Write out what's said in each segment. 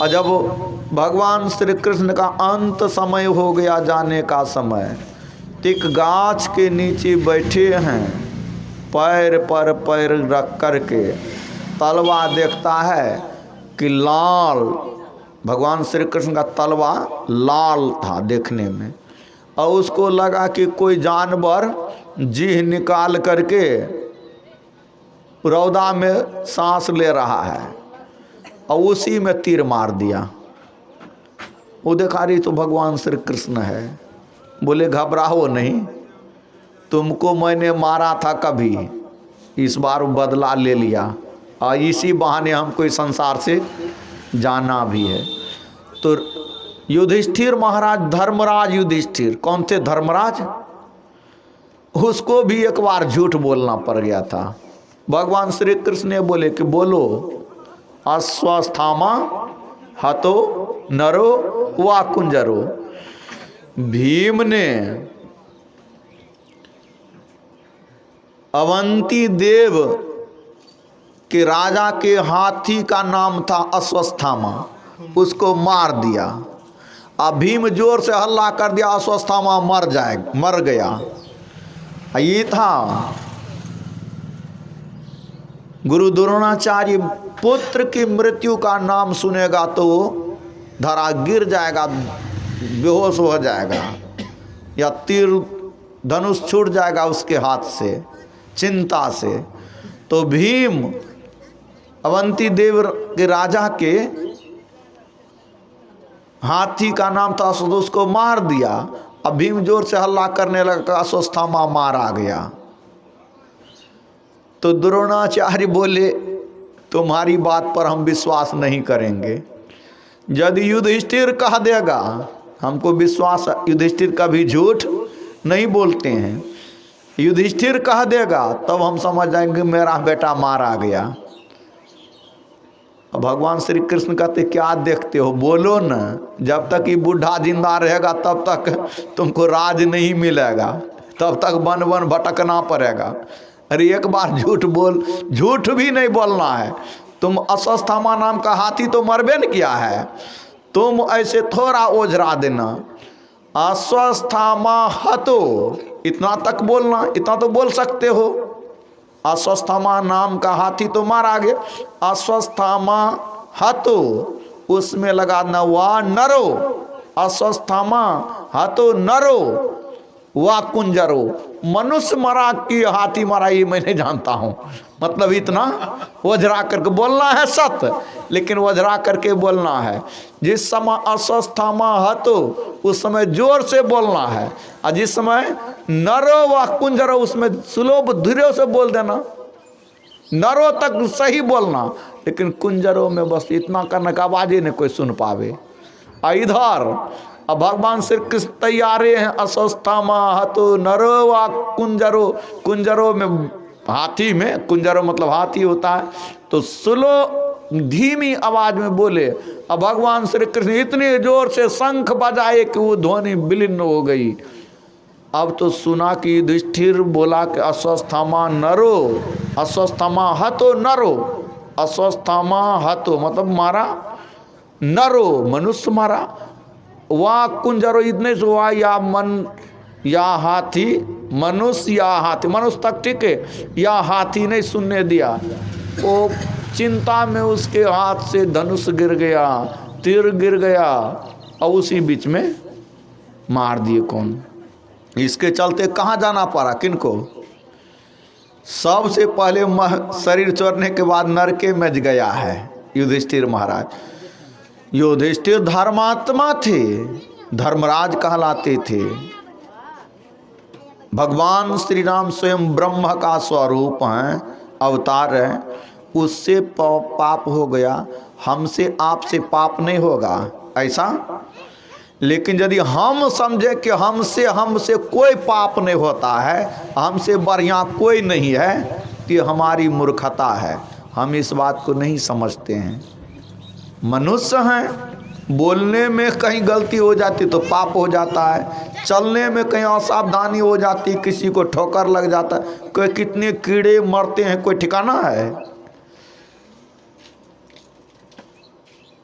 और जब भगवान श्री कृष्ण का अंत समय हो गया, जाने का समय, एक गाछ के नीचे बैठे हैं, पैर पर पैर रख करके तलवा देखता है कि लाल, भगवान श्री कृष्ण का तलवा लाल था देखने में, और उसको लगा कि कोई जानवर जीह निकाल करके रौदा में सांस ले रहा है, और उसी में तीर मार दिया। वो देखा रही तो भगवान श्री कृष्ण है। बोले घबराओ नहीं, तुमको मैंने मारा था कभी, इस बार बदला ले लिया, और इसी बहाने हमको इस संसार से जाना भी है। तो युधिष्ठिर महाराज, धर्मराज युधिष्ठिर, कौन थे धर्मराज, उसको भी एक बार झूठ बोलना पड़ गया था। भगवान श्री कृष्ण ने बोले कि बोलो, अश्वस्थामा हतो नरो वा कुंजरो। भीम ने अवंती देव के राजा के हाथी का नाम था अश्वस्थामा, उसको मार दिया। अब भीम जोर से हल्ला कर दिया, अश्वस्थामा मर गया। ये था गुरु द्रोणाचार्य, पुत्र की मृत्यु का नाम सुनेगा तो धरा गिर जाएगा, बेहोश हो जाएगा, या तीर धनुष छूट जाएगा उसके हाथ से, चिंता से। तो भीम अवंती देव के राजा के हाथी का नाम था, उसको मार दिया। अब भीम जोर से हल्ला करने लगा, अश्वस्थामा मारा गया। तो द्रोणाचार्य बोले तुम्हारी बात पर हम विश्वास नहीं करेंगे। यदि युधिष्ठिर कह देगा, हमको विश्वास, युधिष्ठिर कभी झूठ नहीं बोलते हैं, युधिष्ठिर कह देगा तब हम समझ जाएंगे मेरा बेटा मारा गया। भगवान श्री कृष्ण कहते क्या देखते हो, बोलो न, जब तक ये बूढ़ा जिंदा रहेगा तब तक तुमको राज नहीं मिलेगा, तब तक वन वन भटकना पड़ेगा। अरे एक बार झूठ बोल, झूठ भी नहीं बोलना है। तुम अश्वस्थामा नाम का हाथी तो मरबे न किया है, तुम ऐसे थोड़ा ओझरा देना, अश्वस्थामा हतो, इतना तक बोलना, इतना तो बोल सकते हो। अश्वस्थामा नाम का हाथी तो मारा गया, अश्वस्थामा हतो, उसमें लगा न वा नरो, अश्वस्थामा हतो नरो वा कुंजरो, मनुष्य मरा कि हाथी मरा ये मैं नहीं जानता हूँ। मतलब इतना वज्रा करके बोलना है सत्य, लेकिन वज्रा करके बोलना है। जिस समय अश्वस्थामा हतो उस समय जोर से बोलना है, और जिस समय नरो व कुंजरो उसमें स्लो धीरे से बोल देना। नरो तक सही बोलना, लेकिन कुंजरो में बस इतना करने का आवाज ही नहीं कोई सुन पावे। इधर अब भगवान श्री कृष्ण तैयारे हैं, अश्वस्थामा हतो नरो व कुंजरो, कुंजरो में हाथी में, कुंजरो मतलब हाथी होता है, तो स्लो धीमी आवाज में बोले। अब भगवान श्री कृष्ण इतने जोर से शंख बजाए कि वो ध्वनि विलीन हो गई। अब तो सुना कि युधिष्ठिर बोला कि अश्वस्थामा नरो, अश्वस्थामा हतो नरो, अश्वस्थामा हतो मतलब मारा, नरो मनुष्य मारा, वाह कुंजरो इतने से हुआ, या मन या हाथी, मनुष्य या हाथी, मनुष्य तक ठीक है, या हाथी नहीं सुनने दिया। वो चिंता में उसके हाथ से धनुष गिर गया, तीर गिर गया, और उसी बीच में मार दिए। कौन? इसके चलते कहाँ जाना पड़ा, किनको? सबसे पहले शरीर छोड़ने के बाद नरके में गया है युधिष्ठिर महाराज। युधिष्ठिर धर्मात्मा थे, धर्मराज कहलाते थे। भगवान श्री राम स्वयं ब्रह्म का स्वरूप हैं, अवतार हैं। उससे पाप हो गया, हमसे आपसे पाप नहीं होगा ऐसा। लेकिन यदि हम समझे कि हमसे कोई पाप नहीं होता है, हमसे बढ़िया कोई नहीं है, तो ये हमारी मूर्खता है। हम इस बात को नहीं समझते हैं। मनुष्य हैं, बोलने में कहीं गलती हो जाती तो पाप हो जाता है, चलने में कहीं असावधानी हो जाती, किसी को ठोकर लग जाता है, कोई कितने कीड़े मरते हैं, कोई ठिकाना है।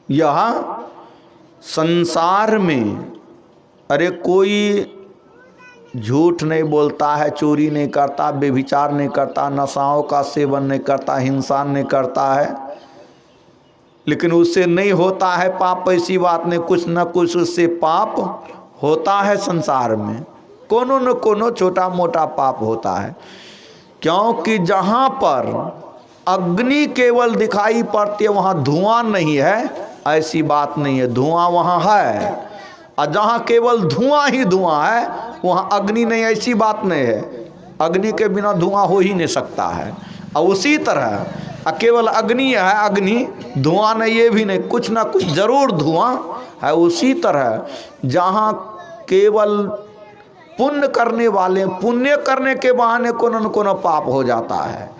यह संसार में, अरे कोई झूठ नहीं बोलता है, चोरी नहीं करता, बेविचार नहीं करता, नशाओं का सेवन नहीं करता, हिंसा नहीं करता है, लेकिन उससे नहीं होता है पाप, ऐसी बात नहीं, कुछ न कुछ उससे पाप होता है। संसार में कोनो न कोनो छोटा मोटा पाप होता है, क्योंकि जहाँ पर अग्नि केवल दिखाई पड़ती है वहाँ धुआं नहीं है, ऐसी बात नहीं है, धुआं वहाँ है। और जहाँ केवल धुआं ही धुआं है वहाँ अग्नि नहीं, ऐसी बात नहीं है। अग्नि के बिना धुआं हो ही नहीं सकता है। और उसी तरह केवल अग्नि है, अग्नि धुआं नहीं, ये भी नहीं, कुछ ना कुछ जरूर धुआं है। उसी तरह जहाँ केवल पुण्य करने वाले, पुण्य करने के बहाने कोनो न कोनो पाप हो जाता है,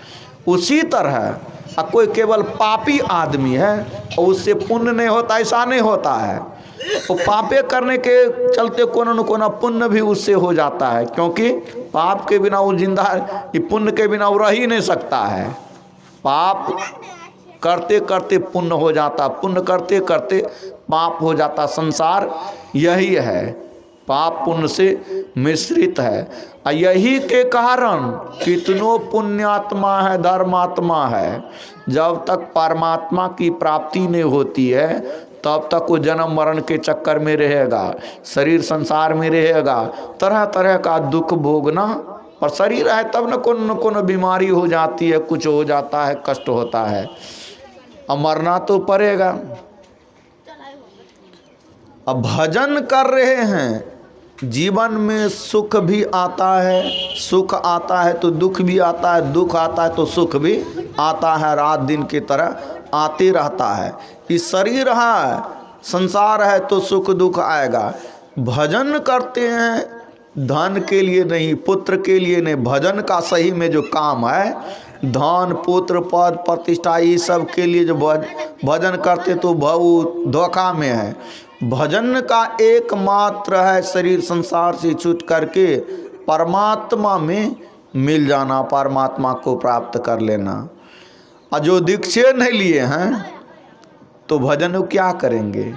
उसी तरह कोई केवल पापी आदमी है और उससे पुण्य नहीं होता, ऐसा नहीं होता है। वो पापे करने के चलते कोनो न कोनो पुण्य भी उससे हो जाता है, क्योंकि पाप के बिना वो जिंदा, पुण्य के बिना वो रह ही नहीं सकता है। पाप करते करते पुण्य हो जाता, पुण्य करते करते पाप हो जाता। संसार यही है, पाप पुण्य से मिश्रित है। यही के कारण कितनों पुण्यात्मा है, धर्मात्मा है, जब तक परमात्मा की प्राप्ति नहीं होती है तब तक वो जन्म मरण के चक्कर में रहेगा, शरीर संसार में रहेगा, तरह तरह का दुख भोगना। और शरीर है तब न कोनो बीमारी हो जाती है, कुछ हो जाता है, कष्ट होता है, अब मरना तो पड़ेगा। अब भजन कर रहे हैं, जीवन में सुख भी आता है, सुख आता है तो दुख भी आता है, दुख आता है तो सुख भी आता है, रात दिन की तरह आते रहता है। इस शरीर है, संसार है तो सुख दुख आएगा। भजन करते हैं धन के लिए नहीं, पुत्र के लिए नहीं, भजन का सही में जो काम है, धन पुत्र पद प्रतिष्ठा ये सब के लिए जो भजन करते तो वो धोखा में है। भजन का एकमात्र है शरीर संसार से छूट करके परमात्मा में मिल जाना, परमात्मा को प्राप्त कर लेना। और जो दीक्षे नहीं लिए हैं तो भजन क्या करेंगे।